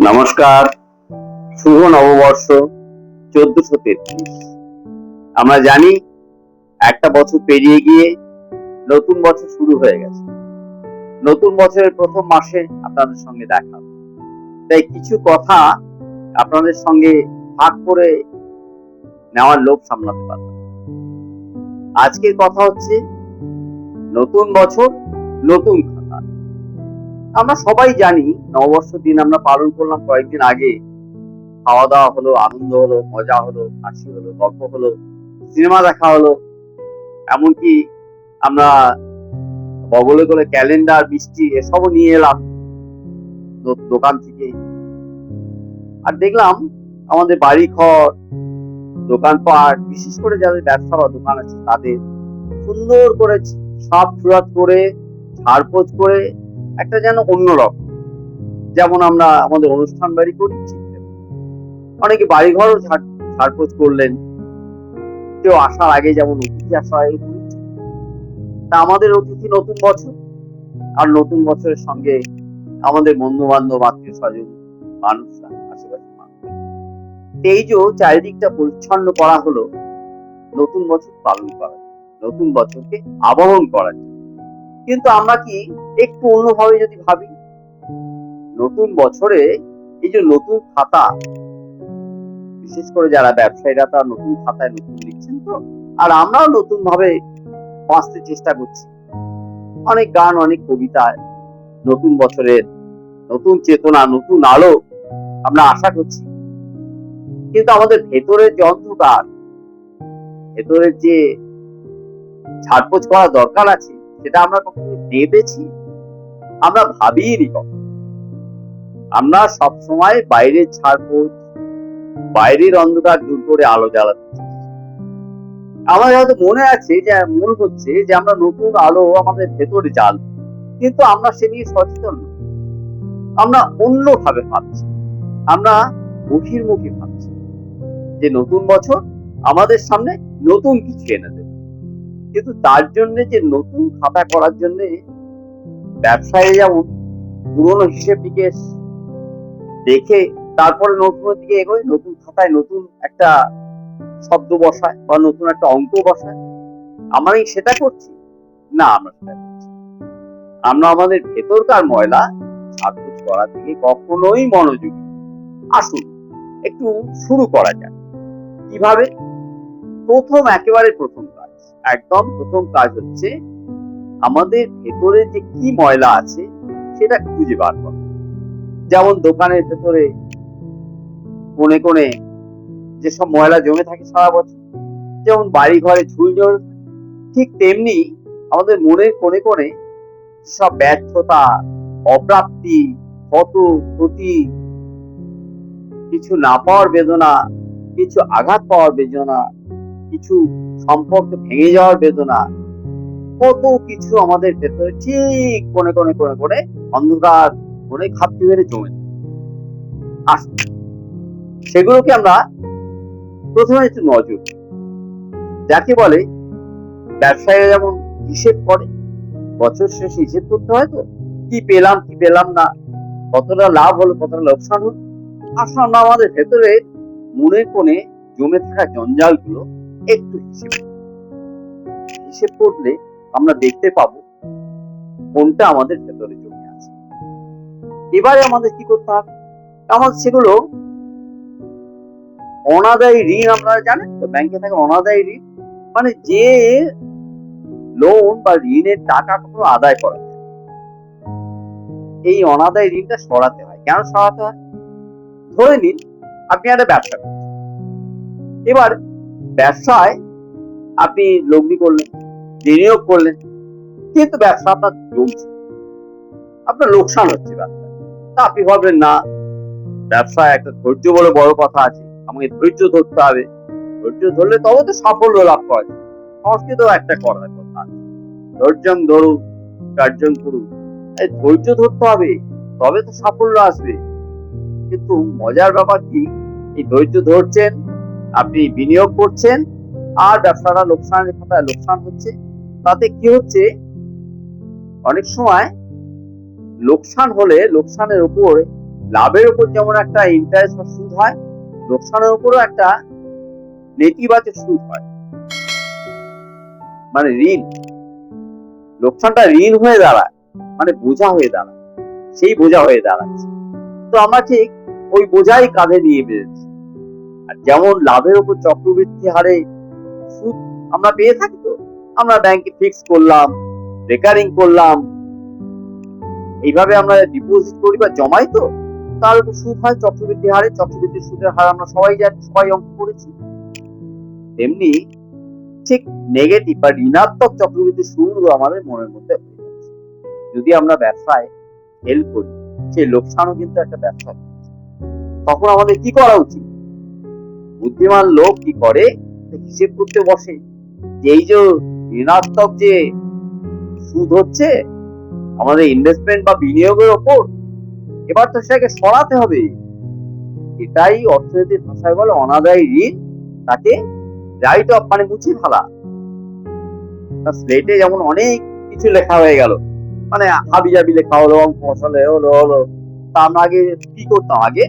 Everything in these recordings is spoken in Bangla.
নমস্কার, শুভ নববর্ষ 1433। আমরা জানি একটা বছর পেরিয়ে গিয়ে নতুন বছর শুরু হয়ে গেছে। নতুন বছরের প্রথম মাসে আপনাদের সঙ্গে দেখা, তাই কিছু কথা আপনাদের সঙ্গে ভাগ করে নেওয়ার লোভ সামলাতে পারলাম। আজকের কথা হচ্ছে নতুন বছর নতুন খাতা। আমরা সবাই জানি নববর্ষ দিন আমরা পালন করলাম কয়েকদিন আগে, খাওয়া দাওয়া হলো, আনন্দ হলো, মজা হলো, হাসি হলো, গল্প হলো, সিনেমা দেখা হলো, এমনকি আমরা বগলে করে ক্যালেন্ডার, মিষ্টি এসবও নিয়ে এলাম দোকান থেকে। আর দেখলাম আমাদের বাড়ি ঘর, দোকানপাট, বিশেষ করে যাদের ব্যবসা বা দোকান আছে তাদের সুন্দর করে সাফ সুরাত করে ঝাড়পোছ করে একটা যেন অন্যরকম, যেমন আমরা আমাদের অনুষ্ঠান বাড়ি করি অনেকে বাড়িঘরও ঝাড়পোছ করলেন, কেউ আসার আগে যেমন অতিথি আসার আগে করেছি। তা আমাদের অতিথি নতুন বছর, আর নতুন বছরের সঙ্গে আমাদের বন্ধু বান্ধব, আত্মীয় স্বজন, মানুষরা, আশেপাশে মানুষ, এই যে চারিদিকটা পরিচ্ছন্ন করা হলো নতুন বছর পালন করার, নতুন বছরকে আবরণ করার জন্য। কিন্তু আমরা কি একটু অন্যভাবে যদি ভাবি, নতুন বছরে এই যে নতুন খাতা, বিশেষ করে যারা ব্যবসায়ীরা তারা নতুন খাতায় নতুন লিখছেন, তো আর আমরাও নতুন ভাবে বাঁচতে চেষ্টা করছি। অনেক গান, অনেক কবিতায় নতুন বছরের নতুন চেতনা, নতুন আলো আমরা আশা করছি। কিন্তু আমাদের ভেতরের যে অন্ধকার, ভেতরের যে ঝাড়পোছ করা দরকার আছে, সেটা আমরা কখনো ভেবেছি? আমরা ভাবিনি কখন। আমরা সবসময় বাইরের ঝাড়পোছ, বাইরের অন্ধকার দূর করে আলো জ্বালাতে, আমাদের হয়তো মনে আছে যে মনে হচ্ছে যে আমরা নতুন আলো আমাদের ভেতরে জ্বাল, কিন্তু আমরা সে নিয়ে সচেতন নই। আমরা অন্যভাবে ভাবছি, আমরা বহির্মুখী ভাবছি যে নতুন বছর আমাদের সামনে নতুন কিছু এনে দেবে। কিন্তু তার জন্য যে নতুন খাতা করার জন্য ব্যবসায়ী যেমন পুরনো হিসেব নিকেশ দেখে তারপরে নতুন দিকে এগোয়, নতুন খাতায় নতুন একটা শব্দ বসায় বা নতুন একটা অঙ্ক বসায়, আমরা সেটা করছি না। আমরা সেটা করছি, আমরা আমাদের ভেতরকার ময়লা ঝাড়পোছ করার দিকে কখনোই মনোযোগী। আসুন একটু শুরু করা যাক। কিভাবে? একেবারে প্রথম কাজ, একদম প্রথম কাজ হচ্ছে আমাদের ভেতরে যে কি ময়লা আছে সেটা খুঁজে বার করা। যেমন দোকানের ভেতরে কোণে কোণে যেসব ময়লা জমে থাকে সারা বছর, যেমন বাড়ি ঘরে ঝুল জল, ঠিক তেমনি আমাদের মনের কোণে কোণে সব ব্যর্থতা, অপ্রাপ্তি, ক্ষত, ক্ষতি, কিছু না পাওয়ার বেদনা, কিছু আঘাত পাওয়ার বেদনা, কিছু সম্পর্ক ভেঙে যাওয়ার বেদনা, কত কিছু আমাদের ভেতরে ঠিক কোণে কোণে কোণে কোণে অন্ধকার কোণে ঘাপটি মেরে জমে আসছে। সেগুলোকে আমরা প্রথমে একটু নজর, যাকে বলে ব্যবসায়ীরা যেমন হিসেব করে, বছর শেষে হিসেব করতে হয়, তো কি পেলাম কি পেলাম না, কতটা লাভ হলো কতটা লোকসান হলো। আসলে আমরা আমাদের ভেতরে মনে কোণে জমে থাকা জঞ্জাল গুলো একটু হিসেব করলে আমরা দেখতে পাবো কোনটা আমাদের ভেতরে জমে আছে। এবারে আমাদের কি করতে হবে? আমাদের সেগুলো অনাদায়ী ঋণ, আপনারা জানেন তো ব্যাংকে থাকে অনাদায়ী ঋণ, মানে যে লোন বা ঋণের টাকা কখনো আদায় করা যায়, এই অনাদায়ী ঋণটা সরাতে হয়। কেন সরাতে হয়? ধরে নিন আপনি একটা ব্যবসা করছেন, এবার ব্যবসায় আপনি লগ্নি করলেন, বিনিয়োগ করলেন, কিন্তু ব্যবসা আপনার জমছে, আপনার লোকসান হচ্ছে ব্যবসা। তা আপনি ভাবলেন না, ব্যবসায় একটা ধৈর্য বলে বড় কথা আছে, আমাকে ধৈর্য ধরতে হবে, ধৈর্য ধরলে তবে তো সাফল্য লাভ করা যায়। সংস্কৃত একটা করার কথা আছে, ধৈর্যং ধরু কার্যং করু, এই ধৈর্য ধরতে হবে তবে তো সাফল্য আসবে। কিন্তু মজার ব্যাপার কি, এই ধৈর্য ধরছেন, আপনি বিনিয়োগ করছেন, আর ব্যবসাটা লোকসানের খাতায় লোকসান হচ্ছে। তাতে কি হচ্ছে, অনেক সময় লোকসান হলে লোকসানের উপর লাভের উপর যেমন একটা ইন্টারেস্ট বা সুদ হয়, লোকসানের উপরও একটা নেতিবাচক সুদ হয়। মানে ঋণ, লোকসানটা ঋণ হয়ে দাঁড়ায়, মানে বোঝা হয়ে দাঁড়ায়, সেই বোঝা হয়ে দাঁড়াচ্ছে। তো আমরা ঠিক ওই বোঝাই কাঁধে নিয়ে বেরোচ্ছি। আর যেমন লাভের উপর চক্রবৃদ্ধি হারে সুদ আমরা পেয়ে থাকি, তো আমরা ব্যাংকে ফিক্স করলাম, রেকারিং করলাম, এইভাবে আমরা ডিপোজিট করি বা জমাই, তো তার উপর সুদ হয় চক্রবৃদ্ধি হারে। চক্রবৃদ্ধি সুদের হার আমরা সবাই জানি, সবাই অঙ্ক করেছি। তেমনি ঠিক নেগেটিভ বা ঋণাত্মক চক্রবৃদ্ধি সুদও আমাদের মনের মধ্যে হয়ে যাচ্ছে। যদি আমরা ব্যবসায় ফেল করি, সেই লোকসানও কিন্তু একটা ব্যবসা। তখন আমাদের কি করা উচিত? বুদ্ধিমান লোক কি করে, হিসেব করতে বসে যে এই যে ঋণাত্মক যে সুদ হচ্ছে আমাদের ইনভেস্টমেন্ট বা বিনিয়োগের ওপর, এবার তো সেটাকে সরাতে হবে। এটাই অর্থনীতির ভাষায় বলে অনাদায়ী ঋণ, তাকে রাইট অফ মানে মুছে ফেলা। স্লেটে যেমন অনেক কিছু লেখা হয়ে গেল, মানে হাবিজাবি লেখা হলো, অঙ্ক বসালে হলো, তা আমরা আগে কি করতাম? আগে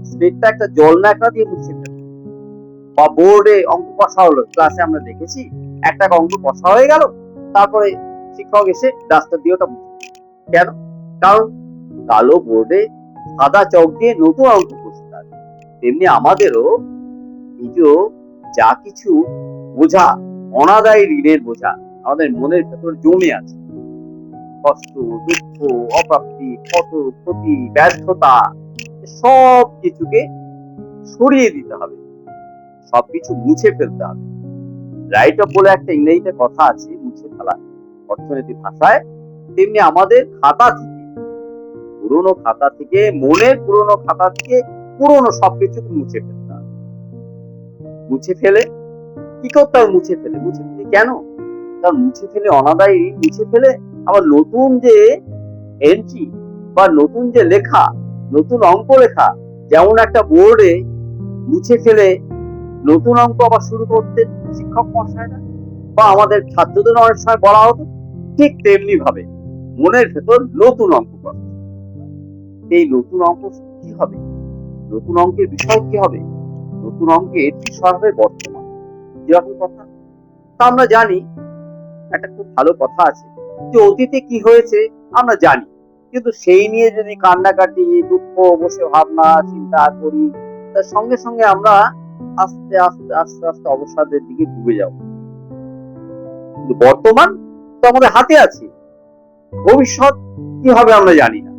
স্লেটটা একটা জল ন্যাকড়া দিয়ে মুছে ফেলতাম। বা বোর্ডে অঙ্ক কষা হলো, ক্লাসে আমরা দেখেছি একটা অঙ্ক কষা হয়ে গেল, তারপরে শিক্ষক এসে ডাস্টার দিয়ে ওটা মুছে। কেন? কারণ কালো বোর্ডে সাদা চক দিয়ে নতুন অঙ্ক কষতে হবে। তেমনি আমাদেরও এই যে যা কিছু বোঝা, অনাদায়ী ঋণের বোঝা আমাদের মনের ভেতর জমে আছে, কষ্ট, দুঃখ, অপ্রাপ্তি, ক্ষত, ক্ষতি, ব্যর্থতা, সব কিছুকে সরিয়ে দিতে হবে, সবকিছু মুছে ফেলতে হবে। রাইট অফ বলে একটা ইংরেজিতে কথা আছে, মুছে ফেলা অর্থনীতি ভাষায়। তেমনি আমাদের খাতা থেকে, পুরোনো খাতা থেকে, মনের পুরোনো খাতা থেকে পুরোনো সবকিছুকে মুছে ফেলতে হবে। মুছে ফেলে কি করতে হবে? মুছে ফেলে কেন? কারণ মুছে ফেলে অনাদায়ী মুছে ফেলে আবার নতুন যে এন্ট্রি বা নতুন যে লেখা, নতুন অঙ্ক লেখা, যেমন একটা বোর্ডে মুছে ফেলে নতুন অঙ্ক আবার শুরু করতেন শিক্ষক মহাশয়রা, বা আমাদের ছাত্রদের অনেক সময় বলা হতো, ঠিক তেমনি ভাবে মনের ভেতর নতুন অঙ্ক করা। এই নতুন অঙ্ক কি হবে? নতুন অঙ্কের বিষয় কি হবে? নতুন অঙ্কের বিষয় হবে বর্তমান। যেরকম কথা তা আমরা জানি, একটা খুব ভালো কথা আছে যে অতীতে কি হয়েছে আমরা জানি, কিন্তু সেই নিয়ে যদি কান্নাকাটি, দুঃখ, বসে ভাবনা চিন্তা করি, তার সঙ্গে সঙ্গে আমরা আস্তে আস্তে আস্তে আস্তে অবসাদের দিকে ডুবে যাব। কিন্তু বর্তমান তো আমাদের হাতে আছে, ভবিষ্যৎ কি হবে আমরা জানি না।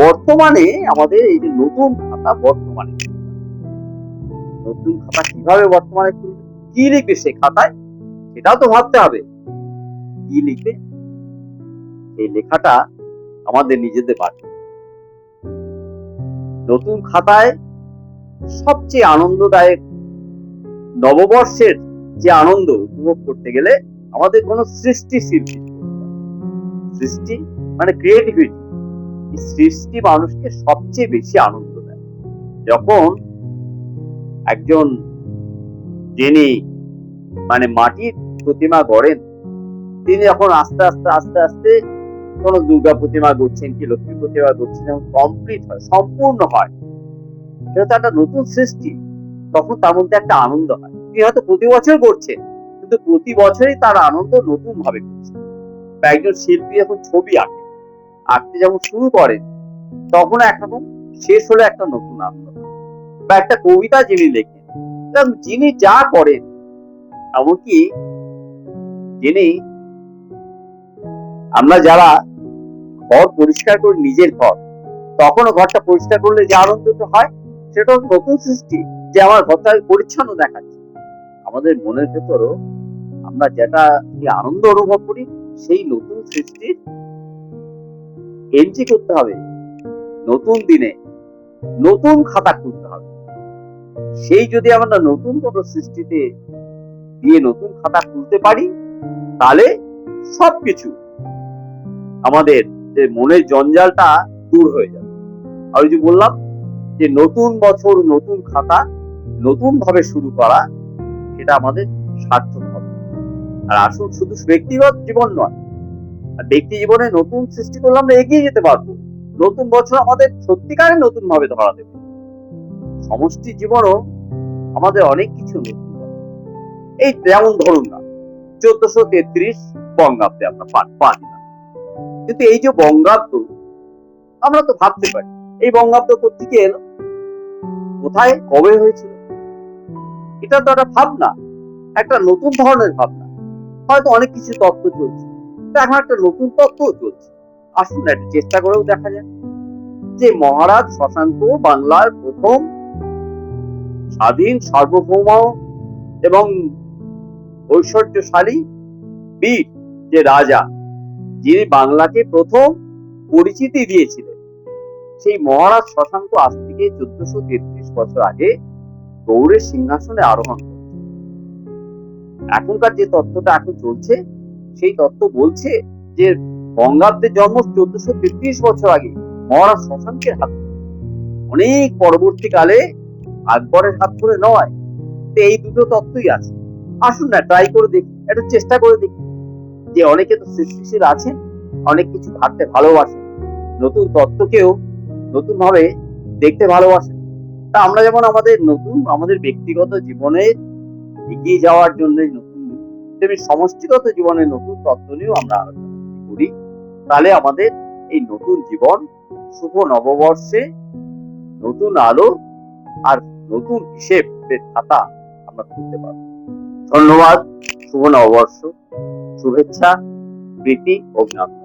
বর্তমানে আমাদের এই যে নতুন খাতা, বর্তমানে নতুন খাতা কিভাবে বর্তমানে খুলবে, কি লিখবে সে খাতায়, সেটাও তো ভাবতে হবে। কি লিখবে, এই লেখাটা আমাদের নিজেদের বাড়বে। নতুন খাতায় সবচেয়ে আনন্দদায়ক নববর্ষের যে আনন্দ উপভোগ করতে গেলে আমাদের কোনো সৃষ্টি মানে ক্রিয়েটিভিটি, সৃষ্টি মানুষকে সবচেয়ে বেশি আনন্দ দেয়। যখন একজন যিনি মানে মাটির প্রতিমা গড়েন, তিনি যখন আস্তে আস্তে আস্তে আস্তে কোন দুর্গা প্রতিমা গড়ছেন কি লক্ষ্মী প্রতিমা গড়ছেন, যখন কমপ্লিট হয়, সম্পূর্ণ হয়, সেটা তো একটা নতুন সৃষ্টি, তখন তার মধ্যে একটা আনন্দ হয়। তিনি হয়তো প্রতি বছর করছেন, কিন্তু প্রতি বছরই তার আনন্দ নতুন ভাবে করছে। বা একজন শিল্পী যখন ছবি আঁকতে যখন শুরু করেন, তখন একরকম, শেষ হলে একটা নতুন আনন্দ। বা একটা কবিতা যিনি লেখেন, যিনি যা করেন, এমনকি যিনি, আমরা যারা ঘর পরিষ্কার করি, নিজের ঘর, তখনও ঘরটা পরিষ্কার করলে যে আনন্দটা হয়, সেটা নতুন সৃষ্টি, যে আমার ঘরটা পরিচ্ছন্ন দেখাচ্ছে। আমাদের মনের ভেতরও আমরা যেটা আনন্দ অনুভব করি, সেই নতুন সৃষ্টির এন্ট্রি করতে হবে। নতুন দিনে নতুন খাতা খুলতে হবে। সেই যদি আমরা নতুন কোন সৃষ্টিতে দিয়ে নতুন খাতা খুলতে পারি, তাহলে সবকিছু আমাদের যে মনের জঞ্জালটা দূর হয়ে যাবে। আর ওই যে বললাম যে নতুন বছর, নতুন খাতা, নতুন ভাবে শুরু করা, সেটা আমাদের সার্থক হবে। আর আসুন, শুধু ব্যক্তিগত জীবন নয়, ব্যক্তি জীবনে নতুন সৃষ্টি করলে আমরা এগিয়ে যেতে পারবো। নতুন বছর আমাদের সত্যিকারে নতুন ভাবে ধরা দেবে। সমষ্টি জীবনও আমাদের অনেক কিছু নতুন হবে। এই যেমন ধরুন না 1433 বঙ্গাব্দে আমরা পা দিলাম, কিন্তু এই যে বঙ্গাব্দ, আমরা তো ভাবতে পারি এই বঙ্গাব্দ কোত্থেকে এলো, কোথায় কবে হয়েছিল। এটা তো একটা ভাবনা, একটা নতুন ধরনের ভাবনা। হয়তো অনেক কিছু তত্ত্ব চলছে, এখন একটা নতুন তত্ত্বও চলছে। আসুন একটা চেষ্টা করেও দেখা যায় যে মহারাজ শশাঙ্ক বাংলার প্রথম স্বাধীন সার্বভৌম এবং ঐশ্বর্যশালী বীর যে রাজা, যিনি বাংলাকে প্রথম পরিচিতি দিয়েছিলেন, সেই মহারাজ শশাঙ্ক আজ থেকে 1433 বছর আগে গৌড়ের সিংহাসনে আরোহণ করেছে। এখনকার যে তত্ত্বটা এখন চলছে, সেই তত্ত্ব বলছে যে বঙ্গাব্দের জন্ম 1433 বছর আগে মহারাজ শশাঙ্কের হাত ধরে, অনেক পরবর্তীকালে আকবরের হাত ধরে নয়। এই দুটো তত্ত্বই আছে। আসুন না ট্রাই করে দেখি, একটু চেষ্টা করে দেখি। যে অনেকে তো সৃষ্টিশীল আছেন, অনেক কিছু ভাবতে ভালোবাসেন, নতুন তত্ত্বকেও নতুন ভাবে দেখতে ভালোবাসেন। তা আমরা যেমন আমাদের ব্যক্তিগত জীবনে এগিয়ে যাওয়ার জন্য নতুন, তেমনি সমষ্টিগত জীবনে নতুন তত্ত্ব নিয়েও আমরা আলোচনা করি। তাহলে আমাদের এই নতুন জীবন, শুভ নববর্ষে নতুন আলো আর নতুন হিসেবের খাতা আমরা খুলতে পারবো। ধন্যবাদ। শুভ নববর্ষ, শুভেচ্ছা, প্রীতি, অভিনন্দন।